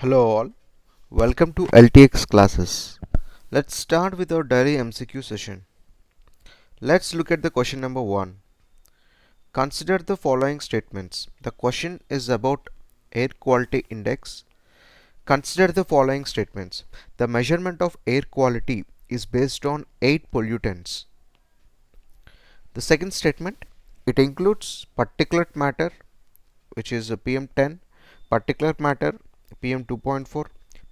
Hello all, welcome to LTX classes. Let's start with our daily MCQ session. Let's look at the question number 1. Consider the following statements. The question is about air quality index. Consider the following statements. The measurement of air quality is based on 8 pollutants. The second statement, it includes particulate matter, which is PM10, particulate matter PM2.4,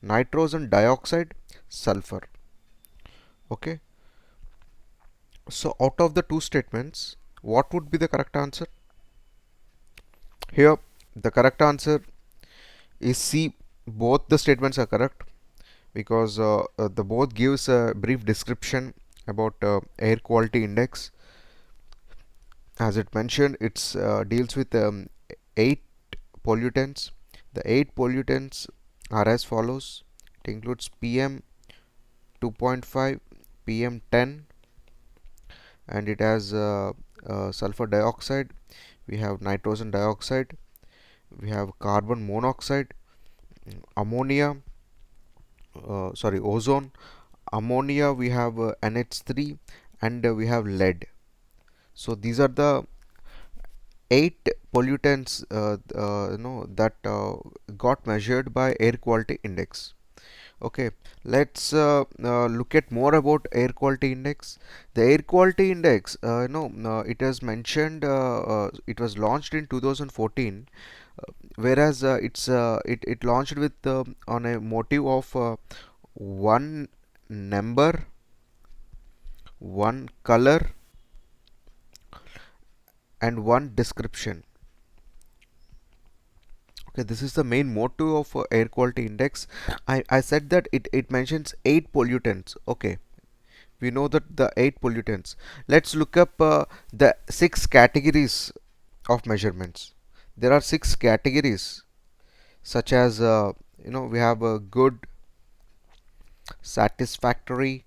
nitrogen dioxide, sulfur. Okay, so out of the two statements, what would be the correct answer? Here the correct answer is C. Both the statements are correct because the both gives a brief description about air quality index. As it mentioned, it's deals with 8 pollutants. The 8 pollutants are as follows. It includes PM 2.5, PM 10, and it has sulfur dioxide, we have nitrogen dioxide, we have carbon monoxide, ammonia, ozone, ammonia, we have NH3, and we have lead. So these are the 8 pollutants that got measured by air quality index. Okay, let's look at more about air quality index. The air quality index, it has mentioned, it was launched in 2014, whereas it launched with on a motive of one number, one color, and one description. Okay, this is the main motto of air quality index. I said that it mentions 8 pollutants. Okay, we know that the 8 pollutants. Let's look up the 6 categories of measurements. There are 6 categories, such as we have a good, satisfactory,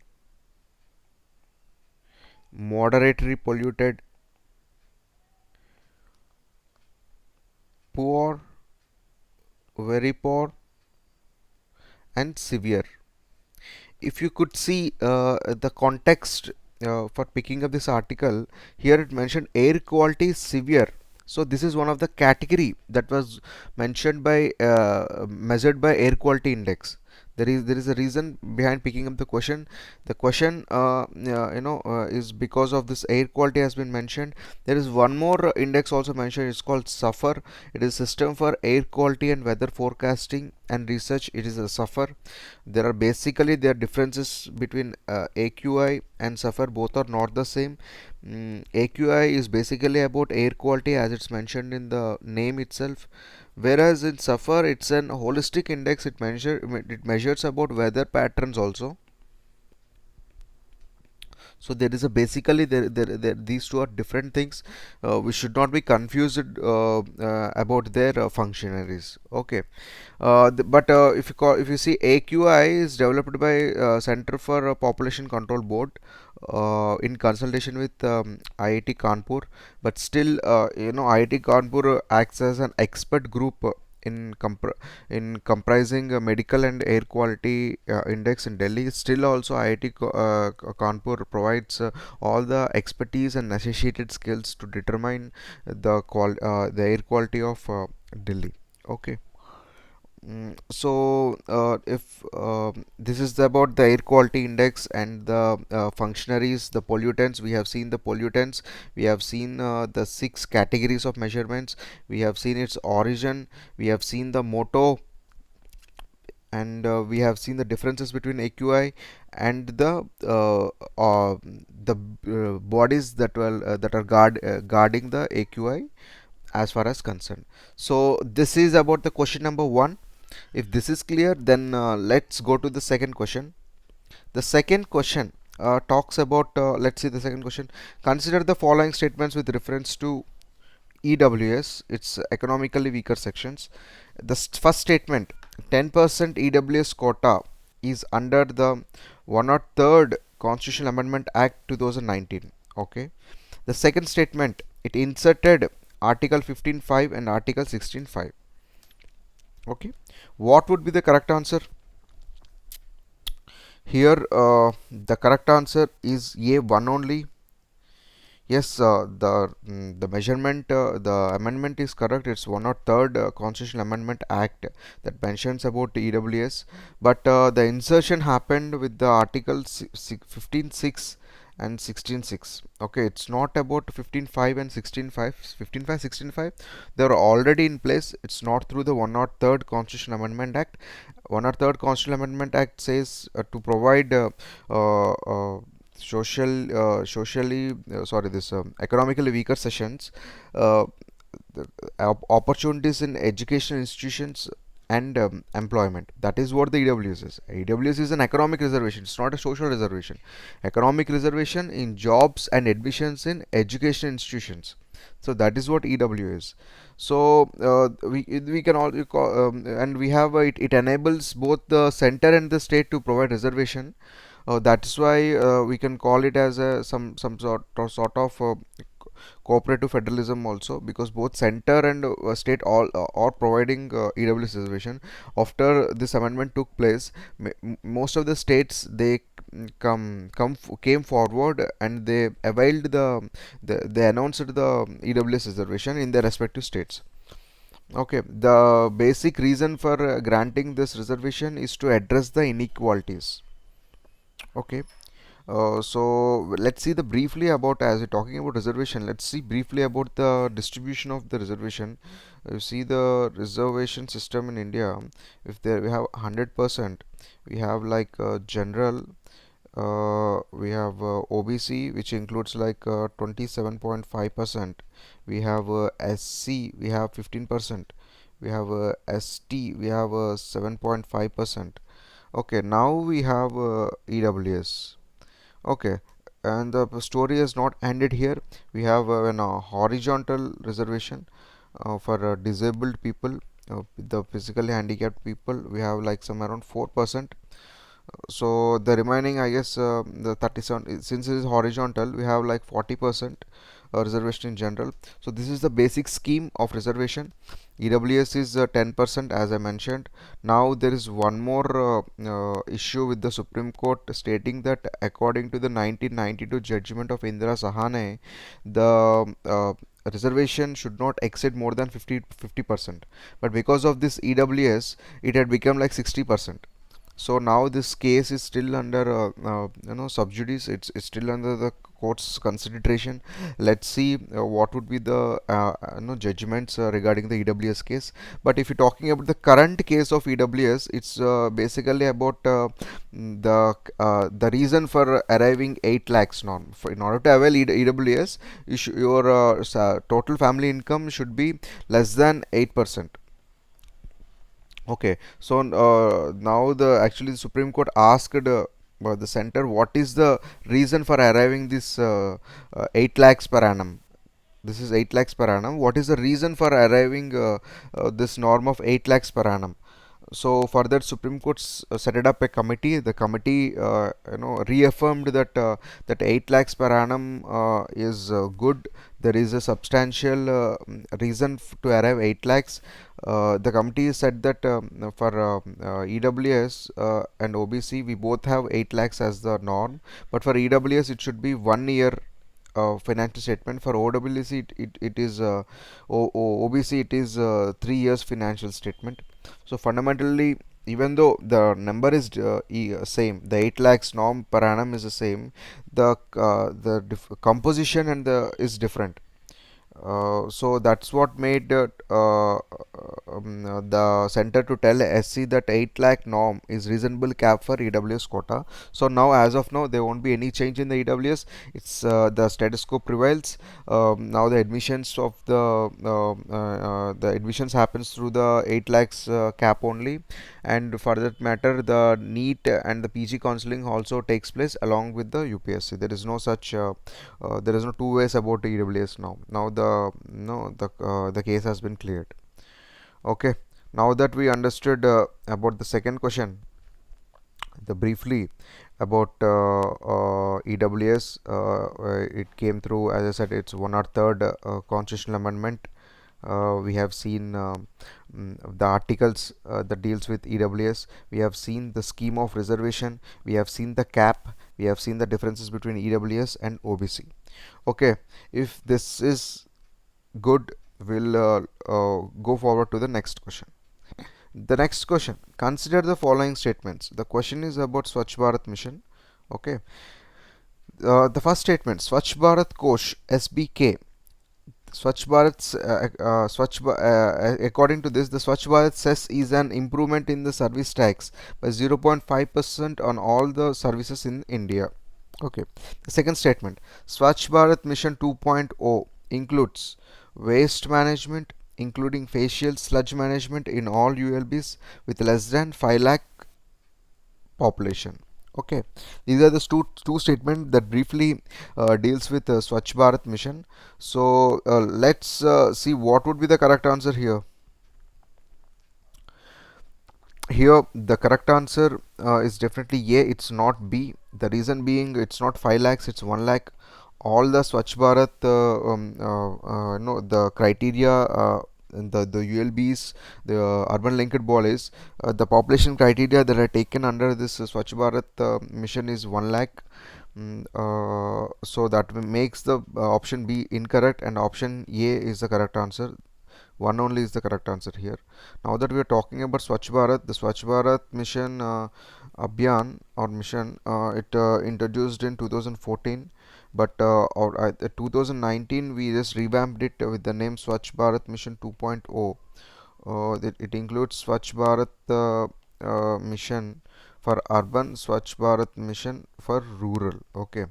moderately polluted, poor, very poor, and severe. If you could see the context for picking up this article, here it mentioned air quality severe. So this is one of the category that was mentioned by measured by air quality index. There is a reason behind picking up the question. The question is because of this air quality has been mentioned. There is one more index also mentioned. It's called SUFFER. It is System for Air Quality and Weather Forecasting and Research. It is a SUFFER. There are differences between AQI and SUFFER. Both are not the same. AQI is basically about air quality, as it's mentioned in the name itself, whereas in SUFFER it's an holistic index. It measures about weather patterns also. So there is a basically these two are different things. We should not be confused about their functionaries. Okay, but if you see, AQI is developed by Center for Population Control Board in consultation with IIT Kanpur, but still IIT Kanpur acts as an expert group in comprising medical and air quality index in Delhi. Still also IIT Kanpur provides all the expertise and associated skills to determine the air quality of Delhi. Okay. So if this is about the air quality index and the functionaries, the pollutants. We have seen the pollutants, we have seen the 6 categories of measurements, we have seen its origin, we have seen the motto, and we have seen the differences between AQI and the bodies that are guarding the AQI as far as concerned. So this is about the question number 1. If this is clear, then let's go to the second question. The second question talks about, let's see the second question. Consider the following statements with reference to EWS, its economically weaker sections. The first statement, 10% EWS quota is under the 103rd Constitutional Amendment Act 2019. Okay. The second statement, it inserted Article 15.5 and Article 16.5. Okay, what would be the correct answer? Here the correct answer is A, 1 only. Yes, the measurement, the amendment is correct. It's one or third Constitutional Amendment Act that mentions about EWS, but the insertion happened with the Article 15.6 and 16.6. Okay, it's not about 15.5 and 16.5. 15.5, 16.5, they are already in place. It's not through the one or third Constitutional Amendment Act. One or third Constitutional Amendment Act says to provide socially sorry this economically weaker sessions uh, the opportunities in education institutions and employment. That is what the EWS is. EWS is an economic reservation. It's not a social reservation. Economic reservation in jobs and admissions in education institutions. So that is what EW is. So we can all and we have it enables both the center and the state to provide reservation. That is why we can call it as a some sort of cooperative federalism also, because both center and state all are providing EWS reservation. After this amendment took place, most of the states they came forward and they availed they announced the EWS reservation in their respective states. Okay, the basic reason for granting this reservation is to address the inequalities. Okay, so let's see the briefly about, as we're talking about reservation, let's see briefly about the distribution of the reservation. You see the reservation system in India. If there we have 100%, we have like general, we have OBC, which includes like 27.5%. We have SC, we have 15%. We have ST, we have 7.5%. Okay, now we have EWS. Okay, and the story is not ended here. We have a horizontal reservation for disabled people, the physically handicapped people. We have like some around 4%. So the remaining, I guess, the 37, since it is horizontal, we have like 40% reservation in general. So this is the basic scheme of reservation. EWS is 10%, as I mentioned. Now there is one more issue with the Supreme Court stating that according to the 1992 judgment of Indira Sahane, the reservation should not exceed more than 50%. But because of this EWS, it had become like 60%. So now this case is still under sub judice. It's still under the court's consideration. Let's see what would be the judgments regarding the EWS case. But if you're talking about the current case of EWS, it's basically about the reason for arriving 8 lakhs norm. In order to avail EWS, your total family income should be less than 8%. Okay, so now the Supreme Court asked the center what is the reason for arriving this 8 lakhs per annum. This is 8 lakhs per annum. What is the reason for arriving this norm of 8 lakhs per annum? So for that, Supreme Court set it up a committee. The committee reaffirmed that that 8 lakhs per annum is good. There is a substantial reason to arrive 8 lakhs. The committee said that for EWS and OBC, we both have 8 lakhs as the norm, but for EWS it should be 1 year financial statement. For OWC it is OBC it is 3 years financial statement. So fundamentally, even though the number is same, the 8 lakhs norm per annum is the same, the composition and the is different. So that's what made the center to tell SC that 8 lakh norm is reasonable cap for EWS quota. So now, as of now, there won't be any change in the EWS. It's the status quo prevails. Now the admissions of the admissions happens through the 8 lakhs cap only, and for that matter, the NEET and the PG counseling also takes place along with the UPSC. There is no such there is no two ways about the EWS now. Now the no the case has been cleared. Okay. Now that we understood about the second question, the briefly about EWS, it came through, as I said, it's one or third constitutional amendment We have seen the articles that deals with EWS. We have seen the scheme of reservation. We have seen the cap. We have seen the differences between EWS and OBC. Okay, if this is good, we'll go forward to the next question. The next question, consider the following statements. The question is about Swachh Bharat mission. Okay, the first statement, Swachh Bharat Kosh SBK. According to this, the Swachh Bharat cess is an improvement in the service tax by 0.5% on all the services in India. Okay. The second statement, Swachh Bharat Mission 2.0 includes waste management, including facial sludge management in all ULBs with less than 5 lakh population. Okay, these are the two statements that briefly deals with Swachh Bharat mission. So let's see what would be the correct answer here. Here the correct answer is definitely A, it's not B. The reason being, it's not 5 lakhs, it's 1 lakh. All the Swachh Bharat no, the criteria, the ULBs, the urban linked bodies, the population criteria that are taken under this Swachh Bharat mission is 1 lakh. So that makes the option B incorrect, and option A is the correct answer. One only is the correct answer here. Now that we are talking about Swachh Bharat, the Swachh Bharat mission Abhiyan or mission, it introduced in 2014, but 2019 we just revamped it with the name Swachh Bharat Mission 2.0. It includes Swachh Bharat mission for urban, Swachh Bharat mission for rural. Okay.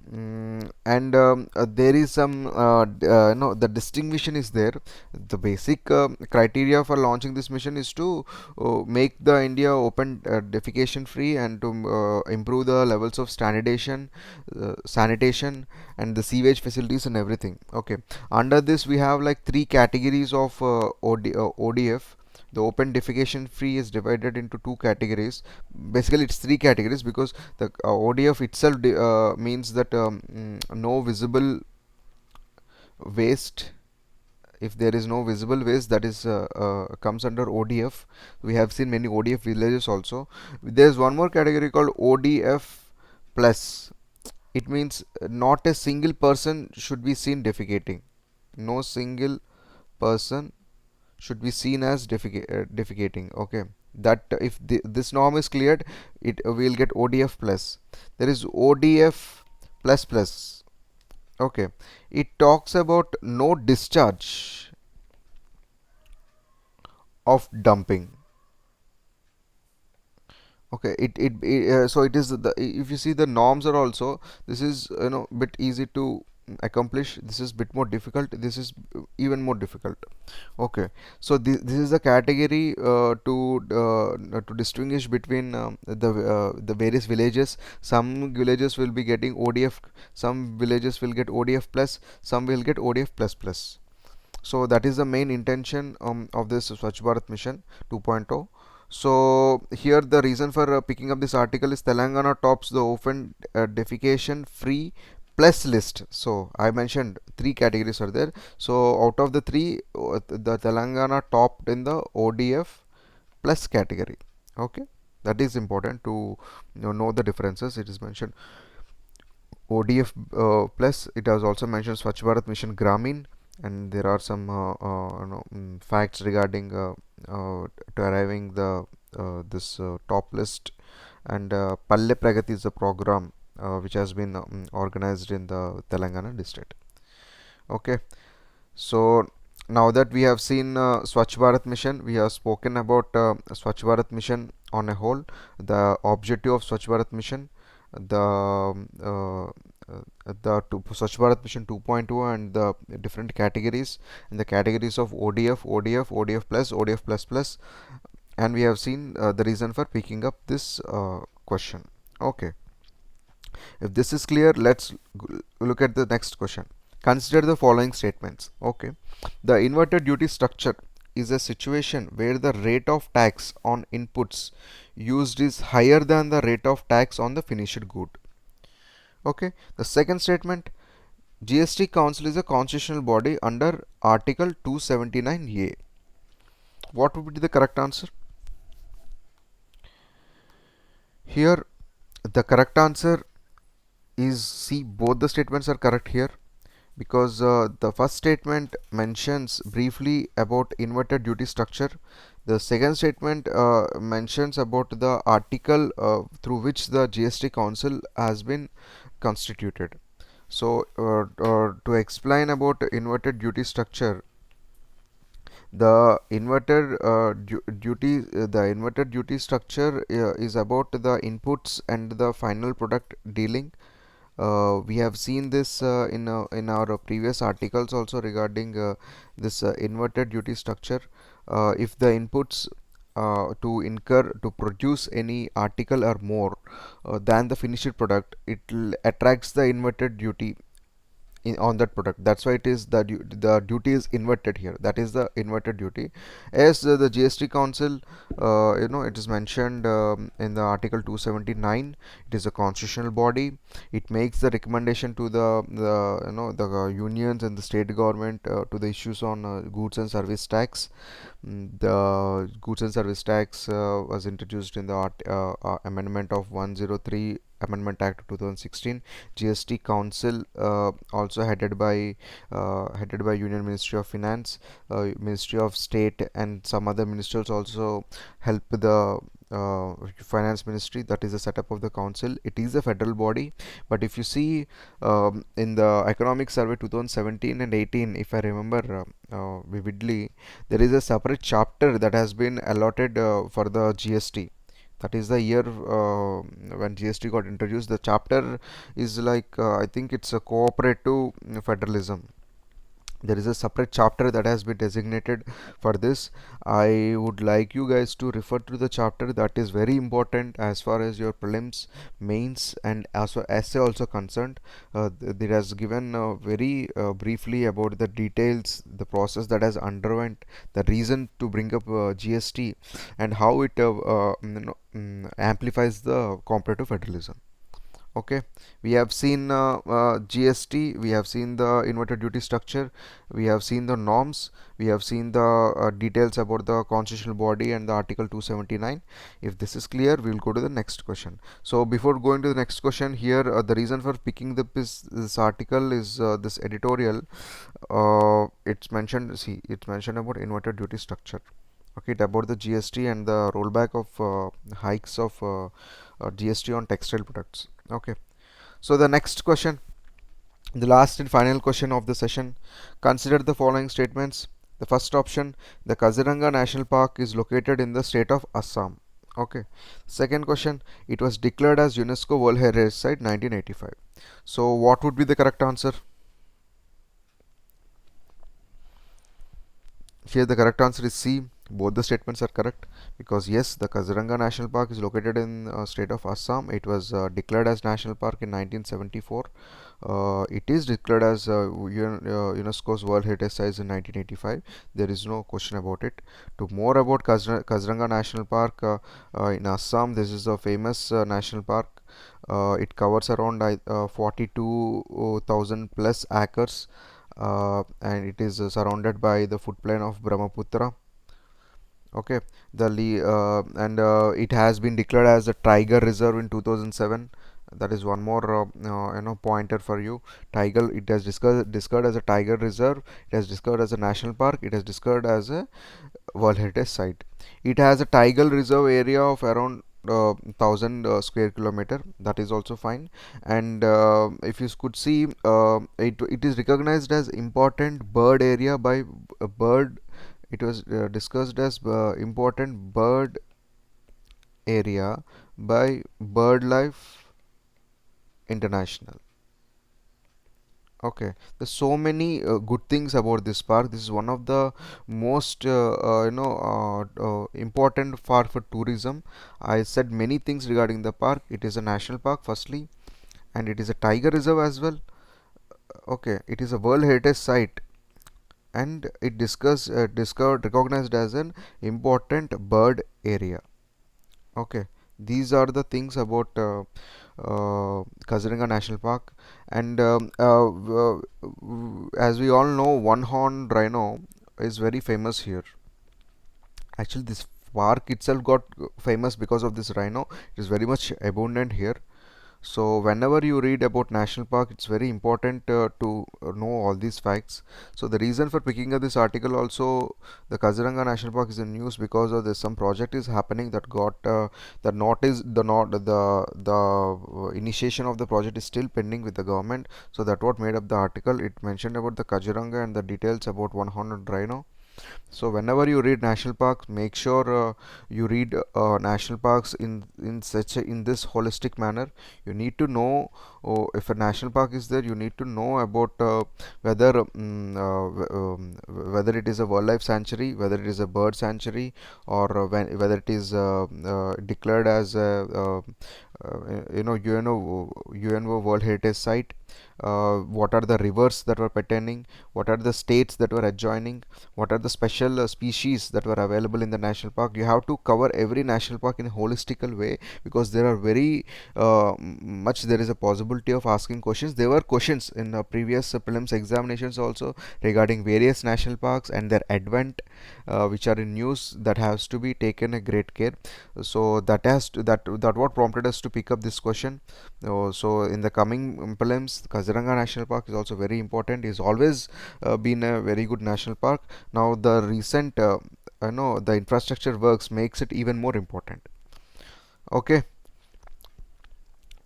And there is some no, the distinction is there. The basic criteria for launching this mission is to make the India open defecation free, and to improve the levels of standardization, sanitation, and the sewage facilities and everything. Okay, under this we have like three categories of ODF. The open defecation free is divided into two categories. Basically it's three categories, because the ODF itself means that no visible waste. If there is no visible waste, that is comes under ODF. We have seen many ODF villages also. There is one more category called ODF plus. It means not a single person should be seen defecating. No single person should be seen as defecating. Okay, that if this norm is cleared, it will get ODF plus. There is ODF plus plus. Okay, it talks about no discharge of dumping. Okay, so it is the, if you see the norms are also, this is bit easy to accomplish, this is bit more difficult, this is even more difficult. Okay, so this is the category to distinguish between the various villages. Some villages will be getting ODF, some villages will get ODF plus, some will get ODF plus plus. So that is the main intention of this Swachh Bharat mission 2.0. So here the reason for picking up this article is Telangana tops the open defecation free plus list. So I mentioned three categories are there. So out of the three, the Telangana topped in the ODF plus category. Okay, that is important to know the differences. It is mentioned ODF plus. It has also mentioned Swachh Bharat Mission Gramin, and there are some facts regarding to arriving the this top list. And Palle Pragati is a program which has been organized in the Telangana district. Okay, so now that we have seen Swachh Bharat mission, we have spoken about Swachh Bharat mission on a whole, the objective of Swachh Bharat mission, the Swachh Bharat mission 2.2, and the different categories, and the categories of ODF, ODF plus, ODF plus plus, and we have seen the reason for picking up this question. Okay, if this is clear, let's look at the next question. Consider the following statements. Okay, the inverted duty structure is a situation where the rate of tax on inputs used is higher than the rate of tax on the finished good. Okay, the second statement, GST Council is a constitutional body under Article 279A. What would be the correct answer? Here, the correct answer is C. Both the statements are correct here, because the first statement mentions briefly about inverted duty structure. The second statement mentions about the article through which the GST Council has been constituted. So, to explain about inverted duty structure, the inverted duty structure is about the inputs and the final product dealing. We have seen this in our previous articles also regarding this inverted duty structure. If the inputs to produce any article are more than the finished product, it attracts the inverted duty on that product. That's why it is the duty is inverted here. That is the inverted duty. As the GST Council, it is mentioned in the Article 279. It is a constitutional body. It makes the recommendation to the unions and the state government to the issues on goods and service tax. The goods and service tax was introduced in the amendment of 103 Amendment Act of 2016. GST Council, also headed by Union Ministry of Finance, Ministry of State, and some other ministries also help the finance ministry. That is the setup of the council. It is a federal body, but if you see in the economic survey 2017 and 18, if I remember vividly, there is a separate chapter that has been allotted for the GST. That is the year when GST got introduced. The chapter is like, I think it's a cooperative federalism. There is a separate chapter that has been designated for this. I would like you guys to refer to the chapter. That is very important as far as your prelims, mains, and also essay also concerned. It has given very briefly about the details, the process that has underwent, the reason to bring up GST, and how it amplifies the comparative federalism. Okay, we have seen GST, we have seen the inverted duty structure, we have seen the norms, we have seen the details about the constitutional body and the Article 279. If this is clear, we will go to the next question. So before going to the next question, here the reason for picking this article is this editorial. It's mentioned about inverted duty structure. Okay, it about the GST and the rollback of hikes of GST on textile products. Okay, so the next question, the last and final question of the session. Consider the following statements. The first option: the Kaziranga National Park is located in the state of Assam. Okay. Second question: it was declared as UNESCO World Heritage Site 1985. So what would be the correct answer? Here the correct answer is C. Both the statements are correct, because yes, the Kaziranga National Park is located in state of Assam. It was declared as national park in 1974. It is declared as UNESCO's World Heritage Site in 1985. There is no question about it. To more about Kaziranga National Park in Assam, this is a famous national park. It covers around 42,000 plus acres, and it is surrounded by the floodplain of Brahmaputra. Okay, and it has been declared as a tiger reserve in 2007. That is one more pointer for you. Tiger, it has discovered as a tiger reserve. It has discovered as a national park. It has discovered as a World Heritage Site. It has a tiger reserve area of around 1000 square kilometer. That is also fine. And if you could see, it is recognized as important bird area by bird. It was discussed as important bird area by BirdLife International. Okay, there's so many good things about this park. This is one of the most important park for tourism. I said many things regarding the park. It is a national park firstly, and it is a tiger reserve as well. Okay, it is a World Heritage Site, and it discovered recognized as an important bird area. Okay, These are the things about Kaziranga National Park. And as we all know, one horn rhino is very famous here. Actually, this park itself got famous because of this rhino. It is very much abundant here. So whenever you read about national park, it's very important to know all these facts. So the reason for picking up this article also, the Kaziranga National Park is in news because of this some project is happening that got the notice the not the initiation of the project is still pending with the government. So that what made up the article. It mentioned about the Kaziranga and the details about one horned rhino. So whenever you read national parks, make sure you read national parks in this holistic manner. You need to know, if a national park is there, you need to know about whether it is a wildlife sanctuary, whether it is a bird sanctuary, or whether it is declared as a UNO World Heritage Site. What are the rivers that were pertaining? What are the states that were adjoining? What are the special species that were available in the national park? You have to cover every national park in a holistical way, because there are very much there is a possibility of asking questions. There were questions in previous prelims examinations also regarding various national parks and their advent, which are in news, that has to be taken a great care. So that what prompted us to pick up this question. So in the coming prelims, Kaziranga National Park is also very important. It's always been a very good national park. Now the recent the infrastructure works makes it even more important. Okay,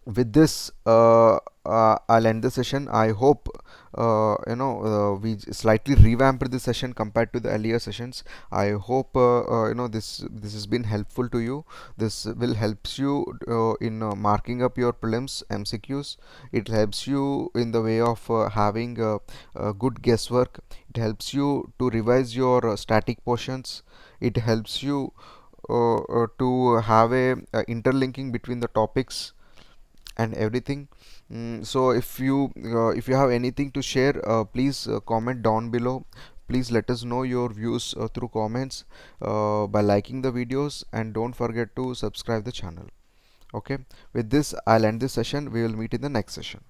with this I'll end the session. I hope we slightly revamped the session compared to the earlier sessions. I hope this has been helpful to you. This will helps you in marking up your prelims MCQs. It helps you in the way of having good guesswork. It helps you to revise your static portions. It helps you to have a interlinking between the topics and everything. So if you have anything to share, please comment down below. Please let us know your views through comments by liking the videos, and don't forget to subscribe the channel. Okay, with this I'll end this session. We will meet in the next session.